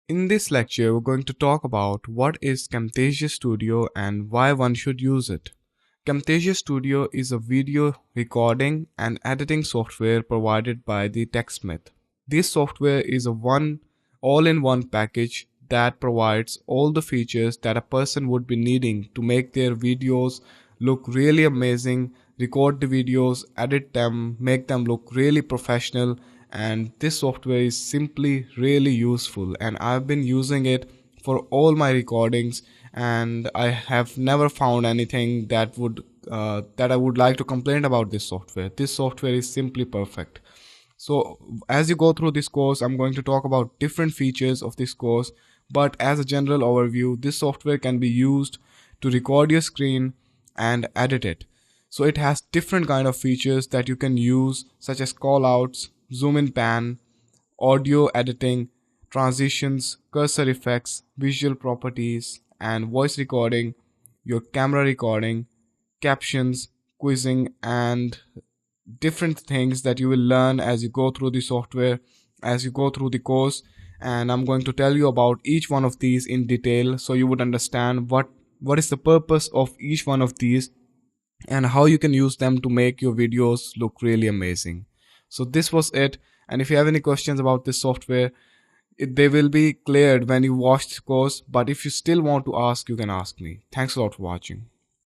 In this lecture, we're going to talk about what is Camtasia Studio and why one should use it. Camtasia Studio is a video recording and editing software provided by the TechSmith. This software is a all-in-one package that provides all the features that a person would be needing to make their videos look really amazing, record the videos, edit them, make them look really professional, and this software is simply really useful and I've been using it for all my recordings and I have never found anything that I would like to complain about this software. This software is simply perfect. So as you go through this course, I'm going to talk about different features of this course, but as a general overview, this software can be used to record your screen and edit it. So it has different kind of features that you can use, such as callouts, zoom in pan, audio editing, transitions, cursor effects, visual properties, and voice recording, your camera recording, captions, quizzing, and different things that you will learn as you go through the software, as you go through the course. And I'm going to tell you about each one of these in detail so you would understand what is the purpose of each one of these and how you can use them to make your videos look really amazing. So this was it, and if you have any questions about this software, they will be cleared when you watch the course, but if you still want to ask, you can ask me. Thanks a lot for watching.